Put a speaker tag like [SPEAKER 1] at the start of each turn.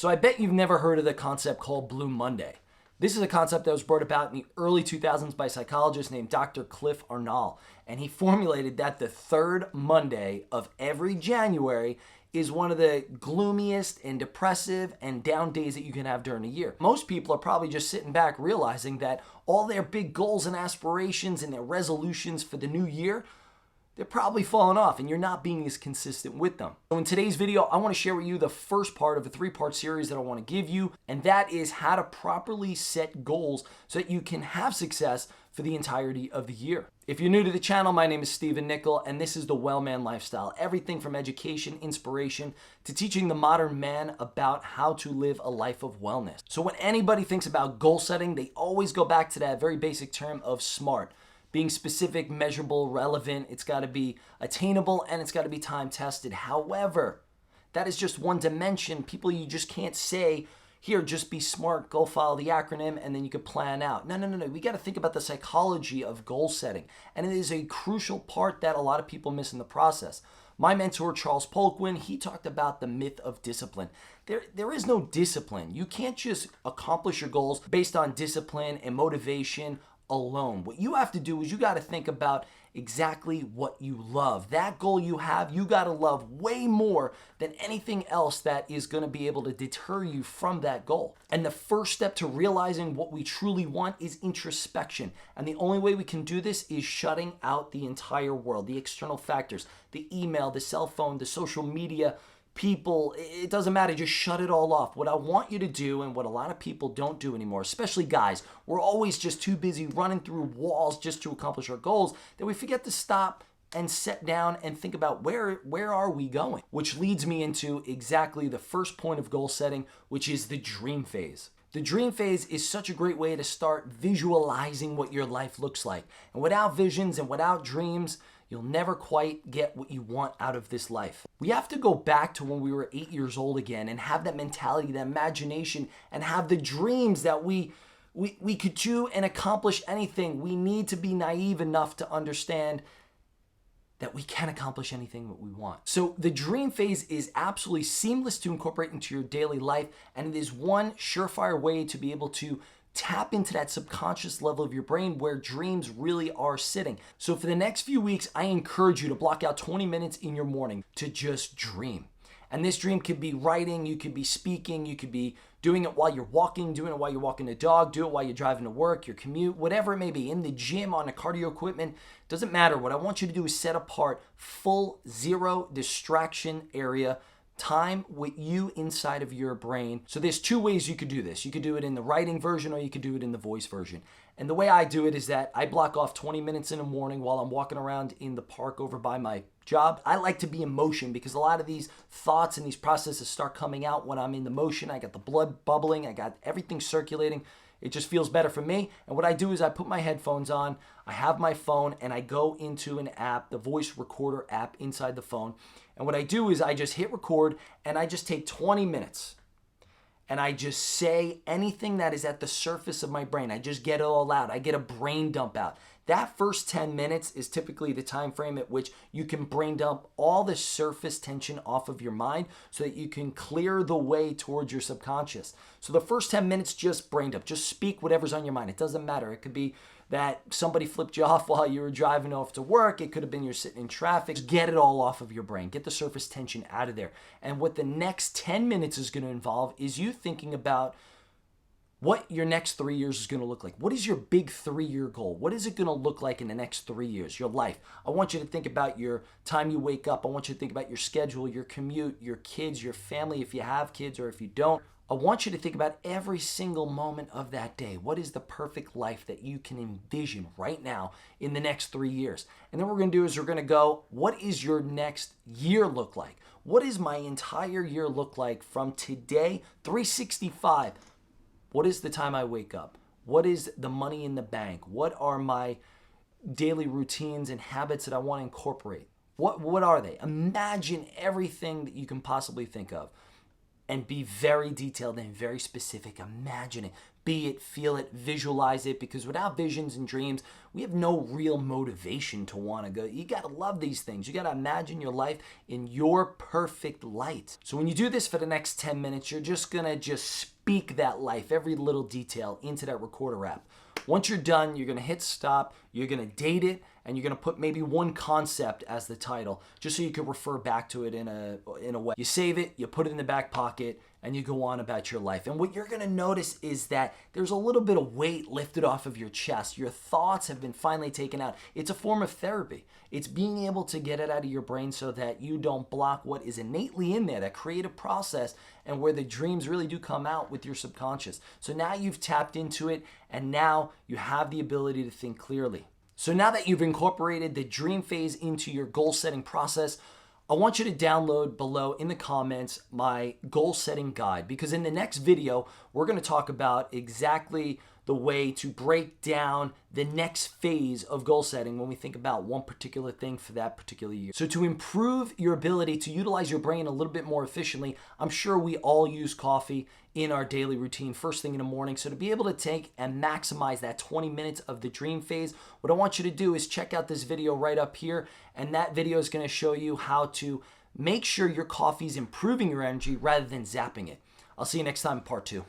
[SPEAKER 1] So I bet you've never heard of the concept called Blue Monday. This is a concept that was brought about in the early 2000s by a psychologist named Dr. Cliff Arnall, and he formulated that the third Monday of every January is one of the gloomiest and depressive and down days that you can have during a year. Most people are probably just sitting back realizing that all their big goals and aspirations and their resolutions for the new year, they're probably falling off and you're not being as consistent with them. So in today's video, I want to share with you the first part of a three-part series that I want to give you, and that is how to properly set goals so that you can have success for the entirety of the year. If you're new to the channel, my name is Stephen Nickel, and this is the Well Man Lifestyle. Everything from education, inspiration, to teaching the modern man about how to live a life of wellness. So when anybody thinks about goal setting, they always go back to that very basic term of SMART. Being specific, measurable, relevant, it's got to be attainable, and it's got to be time tested. However, that is just one dimension. People, you just can't say, here, just be smart, go follow the acronym, and then you could plan out. No. We got to think about the psychology of goal setting, and it is a crucial part that a lot of people miss in the process. My mentor, Charles Poliquin, he talked about the myth of discipline. There is no discipline. You can't just accomplish your goals based on discipline and motivation alone. What you have to do is you got to think about exactly what you love. That goal you have, you got to love way more than anything else that is going to be able to deter you from that goal. And the first step to realizing what we truly want is introspection. And the only way we can do this is shutting out the entire world, the external factors, the email, the cell phone, the social media, people, it doesn't matter, just shut it all off. What I want you to do, and what a lot of people don't do anymore, especially guys, we're always just too busy running through walls just to accomplish our goals that we forget to stop and sit down and think about where are we going? Which leads me into exactly the first point of goal setting, which is the dream phase. The dream phase is such a great way to start visualizing what your life looks like. And without visions and without dreams, you'll never quite get what you want out of this life. We have to go back to when we were 8 years old again and have that mentality, that imagination, and have the dreams that we could do and accomplish anything. We need to be naive enough to understand that we can accomplish anything that we want. So the dream phase is absolutely seamless to incorporate into your daily life, and it is one surefire way to be able to tap into that subconscious level of your brain where dreams really are sitting. So for the next few weeks, I encourage you to block out 20 minutes in your morning to just dream. And this dream could be writing, you could be speaking, you could be doing it while you're walking, doing it while you're walking the dog, do it while you're driving to work, your commute, whatever it may be, in the gym, on the cardio equipment, doesn't matter. What I want you to do is set apart full zero distraction area time with you inside of your brain. So there's two ways you could do this. You could do it in the writing version or you could do it in the voice version. And the way I do it is that I block off 20 minutes in the morning while I'm walking around in the park over by my job. I like to be in motion because a lot of these thoughts and these processes start coming out when I'm in the motion. I got the blood bubbling, I got everything circulating. It just feels better for me. And what I do is I put my headphones on, I have my phone, and I go into an app, the voice recorder app inside the phone. And what I do is I just hit record and I just take 20 minutes and I just say anything that is at the surface of my brain. I just get it all out. I get a brain dump out. That first 10 minutes is typically the time frame at which you can brain dump all the surface tension off of your mind so that you can clear the way towards your subconscious. So the first 10 minutes, just brain dump. Just speak whatever's on your mind. It doesn't matter. It could be that somebody flipped you off while you were driving off to work. It could have been you're sitting in traffic. Just get it all off of your brain. Get the surface tension out of there. And what the next 10 minutes is going to involve is you thinking about what your next 3 years is going to look like. What is your big 3-year goal? What is it going to look like in the next 3 years, your life? I want you to think about your time you wake up. I want you to think about your schedule, your commute, your kids, your family, if you have kids or if you don't. I want you to think about every single moment of that day. What is the perfect life that you can envision right now in the next 3 years? And then what we're going to do is we're going to go, what is your next year look like? What does my entire year look like from today, 365? What is the time I wake up? What is the money in the bank? What are my daily routines and habits that I want to incorporate? What are they? Imagine everything that you can possibly think of. and be very detailed and very specific. Imagine it, be it, feel it, visualize it, because without visions and dreams, we have no real motivation to want to go. You got to love these things. You got to imagine your life in your perfect light. So when you do this for the next 10 minutes, you're just going to just speak that life, every little detail into that recorder app. Once you're done, you're going to hit stop, you're going to date it, and you're going to put maybe one concept as the title, just so you can refer back to it in a way. You save it, you put it in the back pocket, and you go on about your life. And what you're going to notice is that there's a little bit of weight lifted off of your chest. Your thoughts have been finally taken out. It's a form of therapy. It's being able to get it out of your brain so that you don't block what is innately in there, that creative process, and where the dreams really do come out with your subconscious. So now you've tapped into it, and now you have the ability to think clearly. So now that you've incorporated the dream phase into your goal setting process, I want you to download below in the comments my goal setting guide, because in the next video, we're going to talk about exactly the way to break down the next phase of goal setting when we think about one particular thing for that particular year. So to improve your ability to utilize your brain a little bit more efficiently, I'm sure we all use coffee in our daily routine first thing in the morning. So to be able to take and maximize that 20 minutes of the dream phase, what I want you to do is check out this video right up here, and that video is going to show you how to make sure your coffee is improving your energy rather than zapping it. I'll see you next time in part 2.